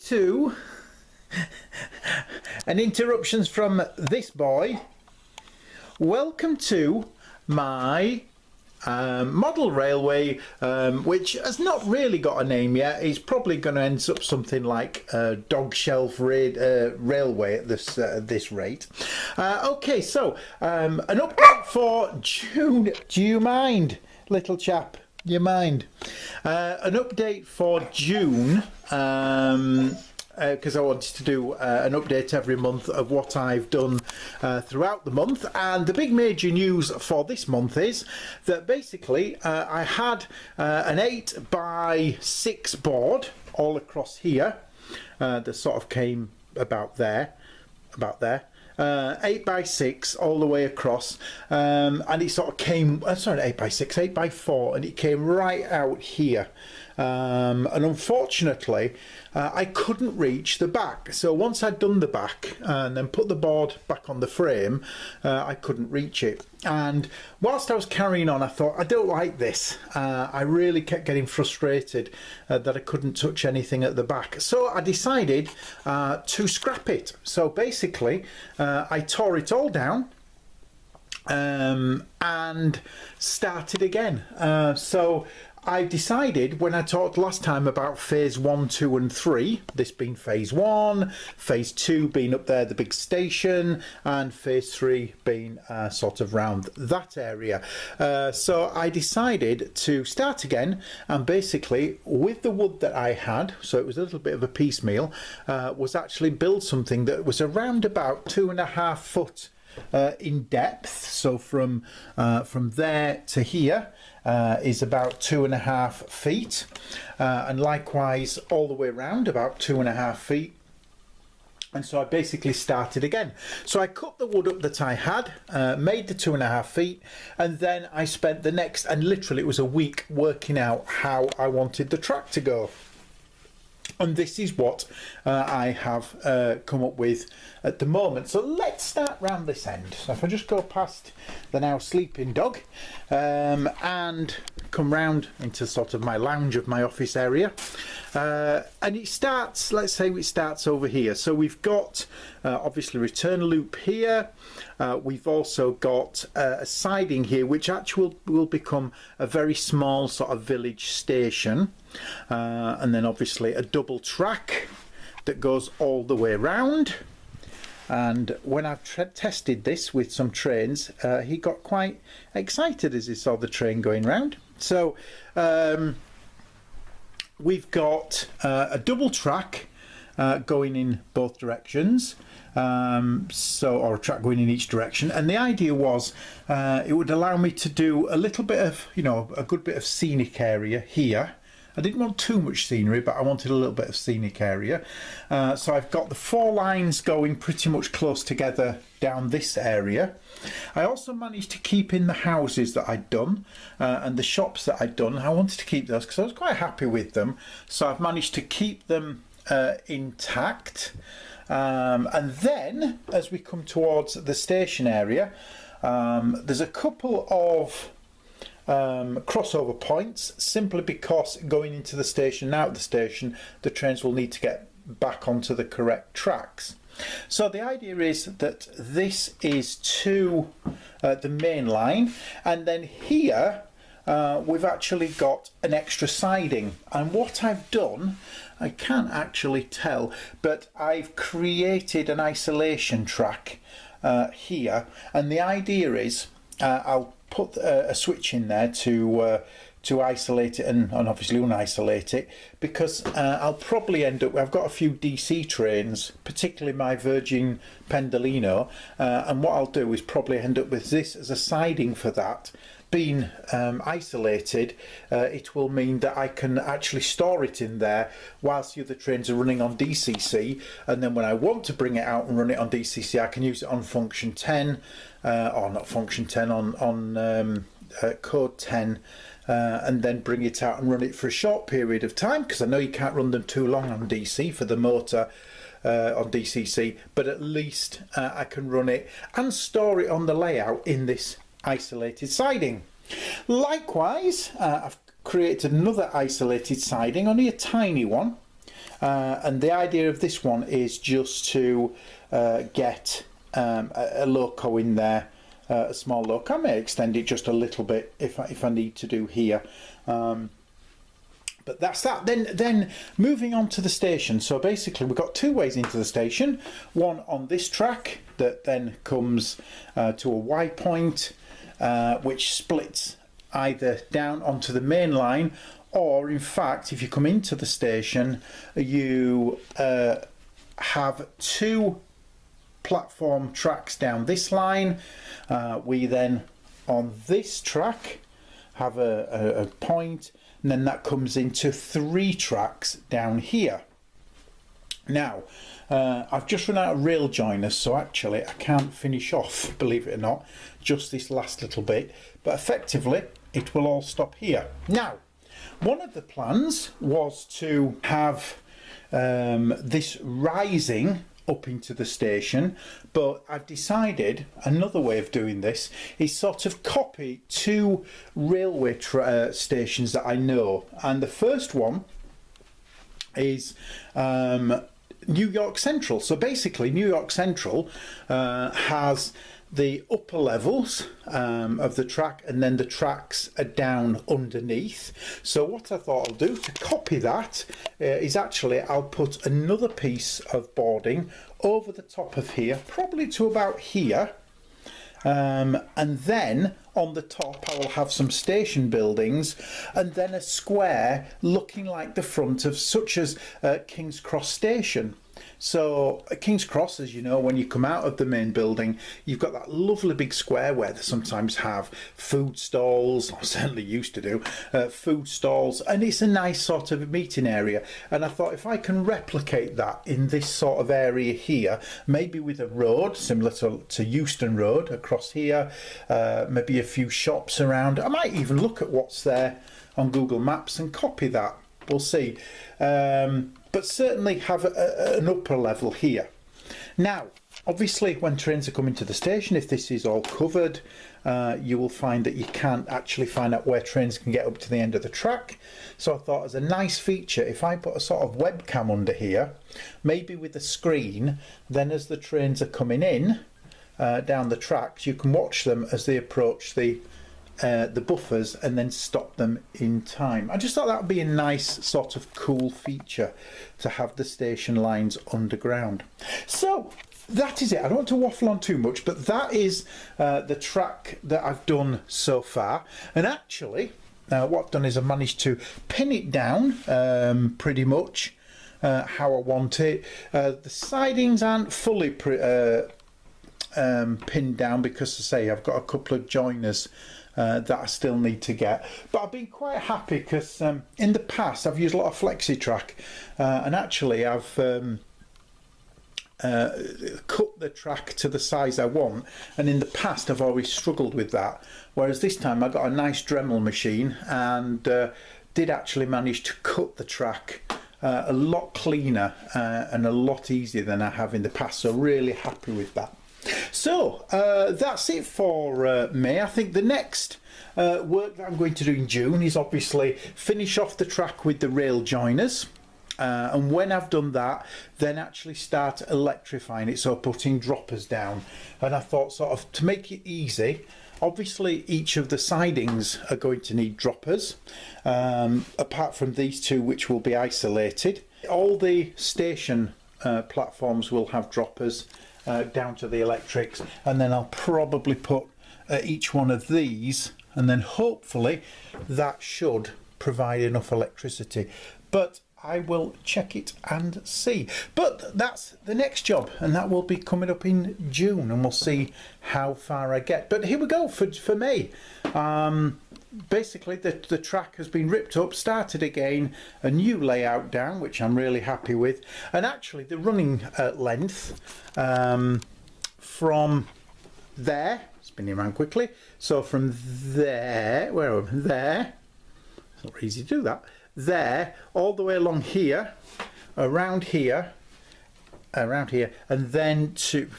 to and interruptions from this boy. Welcome to my model railway, which has not really got a name yet. It's probably going to end up something like dog shelf railway at this rate. Okay, so an update for June. Do you mind, little chap? You mind? An update for June. Because I wanted to do an update every month of what I've done throughout the month. And the big major news for this month is that basically I had an 8x6 board all across here that sort of came about there, 8x6 all the way across, and it sort of came, sorry, 8x6, 8x4, and it came right out here. And unfortunately I couldn't reach the back, so once I'd done the back and then put the board back on the frame, I couldn't reach it. And whilst I was carrying on, I thought, I don't like this. I really kept getting frustrated that I couldn't touch anything at the back, so I decided to scrap it. So basically I tore it all down and started again. So I decided, when I talked last time about phase 1, 2 and 3, this being phase 1, phase 2 being up there, the big station, and phase 3 being sort of round that area. So I decided to start again, and basically with the wood that I had, so it was a little bit of a piecemeal, was actually build something that was around about 2.5 foot in depth. So from there to here is about 2.5 feet, and likewise all the way around about 2.5 feet. And so I basically started again. So I cut the wood up that I had, made the 2.5 feet, and then I spent the next, and literally it was a week, working out how I wanted the track to go. And this is what I have come up with at the moment. So let's start round this end. So if I just go past the now sleeping dog and come round into sort of my lounge of my office area, and it starts, let's say it starts over here. So we've got obviously return loop here. We've also got a siding here, which actually will become a very small sort of village station, and then obviously a double track that goes all the way around. And when I've tested this with some trains, he got quite excited as he saw the train going round. So we've got a double track going in both directions, or a track going in each direction, and the idea was it would allow me to do a little bit of, a good bit of scenic area here. I didn't want too much scenery, but I wanted a little bit of scenic area. So I've got the 4 lines going pretty much close together down this area. I also managed to keep in the houses that I'd done and the shops that I'd done. I wanted to keep those because I was quite happy with them. So I've managed to keep them intact. And then as we come towards the station area, there's a couple of crossover points, simply because going into the station and out of the station, the trains will need to get back onto the correct tracks. So the idea is that this is to the main line, and then here we've actually got an extra siding. And what I've done, I can't actually tell, but I've created an isolation track here, and the idea is I'll put a switch in there to isolate it and obviously unisolate it, because I'll probably end up, I've got a few DC trains, particularly my Virgin Pendolino, and what I'll do is probably end up with this as a siding for that. Being isolated, it will mean that I can actually store it in there whilst the other trains are running on DCC, and then when I want to bring it out and run it on DCC, I can use it on function 10, or not function 10, on code 10, and then bring it out and run it for a short period of time, because I know you can't run them too long on DC for the motor on DCC, but at least I can run it and store it on the layout in this isolated siding. Likewise, I've created another isolated siding, only a tiny one, and the idea of this one is just to get a loco in there, a small loco. I may extend it just a little bit if I need to do here. But that's that. Then moving on to the station. So basically we've got two ways into the station. One on this track that then comes to a Y point, which splits either down onto the main line, or in fact if you come into the station you have two platform tracks down this line. We then on this track have a point, and then that comes into three tracks down here. Now I've just run out of rail joiners, so actually I can't finish off, believe it or not, just this last little bit, but effectively it will all stop here. Now one of the plans was to have this rising up into the station, but I've decided another way of doing this is sort of copy two railway stations that I know, and the first one is New York Central. So basically New York Central has the upper levels of the track, and then the tracks are down underneath. So what I thought I'll do to copy that is actually I'll put another piece of boarding over the top of here, probably to about here, and then on the top I will have some station buildings, and then a square looking like the front of such as King's Cross Station. So at King's Cross, as you know, when you come out of the main building, you've got that lovely big square where they sometimes have food stalls, or certainly used to do, food stalls, and it's a nice sort of meeting area. And I thought if I can replicate that in this sort of area here, maybe with a road similar to Euston Road across here, maybe a few shops around. I might even look at what's there on Google Maps and copy that. We'll see. But certainly have an upper level here. Now, obviously, when trains are coming to the station, if this is all covered, you will find that you can't actually find out where trains can get up to the end of the track. So I thought as a nice feature, if I put a sort of webcam under here, maybe with a screen, then as the trains are coming in down the tracks, you can watch them as they approach the buffers and then stop them in time. I just thought that would be a nice sort of cool feature to have the station lines underground. So that is it. I don't want to waffle on too much, but that is the track that I've done so far. And actually what I've done is I've managed to pin it down pretty much how I want it. The sidings aren't fully pinned down because, I say, I've got a couple of joiners that I still need to get, but I've been quite happy because in the past I've used a lot of FlexiTrack, and actually I've cut the track to the size I want, and in the past I've always struggled with that, whereas this time I got a nice Dremel machine and did actually manage to cut the track a lot cleaner and a lot easier than I have in the past, so really happy with that. So that's it for May. I think the next work that I'm going to do in June is obviously finish off the track with the rail joiners, and when I've done that, then actually start electrifying it, so putting droppers down. And I thought, sort of to make it easy, obviously each of the sidings are going to need droppers, apart from these two which will be isolated. All the station platforms will have droppers down to the electrics, and then I'll probably put each one of these, and then hopefully that should provide enough electricity, but I will check it and see. But that's the next job, and that will be coming up in June, and we'll see how far I get. But here we go for May. Basically the track has been ripped up, started again, a new layout down, which I'm really happy with, and actually the running length from there, spinning around quickly, so from there, where there, it's not easy to do that, there all the way along here, around here, and then to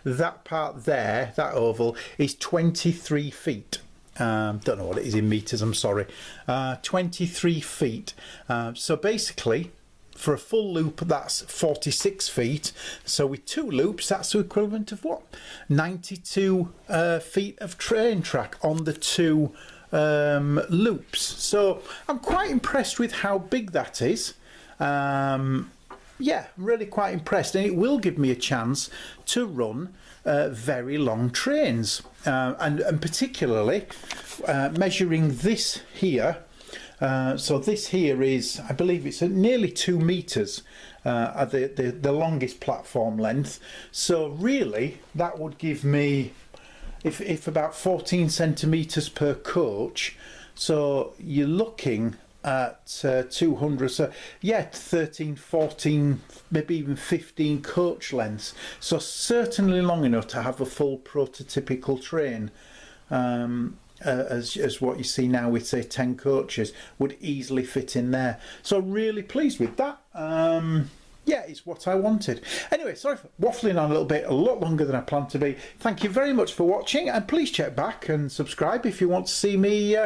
that part there, that oval, is 23 feet. Don't know what it is in meters, I'm sorry. 23 feet. So basically for a full loop, that's 46 feet. So with 2 loops, that's the equivalent of what? 92 feet of train track on the 2 loops. So I'm quite impressed with how big that is. Yeah, really quite impressed, and it will give me a chance to run very long trains, and particularly measuring this here. So this here is, I believe it's at nearly 2 meters at the longest platform length. So really that would give me, if about 14 centimeters per coach, so you're looking at 200, so yeah, 13, 14, maybe even 15 coach lengths. So certainly long enough to have a full prototypical train, as what you see now with say 10 coaches would easily fit in there. So really pleased with that. Yeah, it's what I wanted. Anyway, sorry for waffling on a little bit, a lot longer than I planned to be. Thank you very much for watching, and please check back and subscribe if you want to see me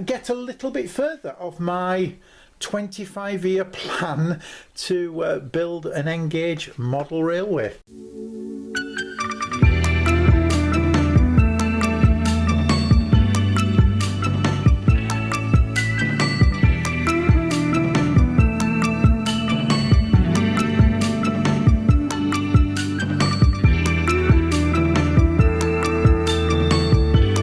get a little bit further of my 25-year plan to build an Engage model railway.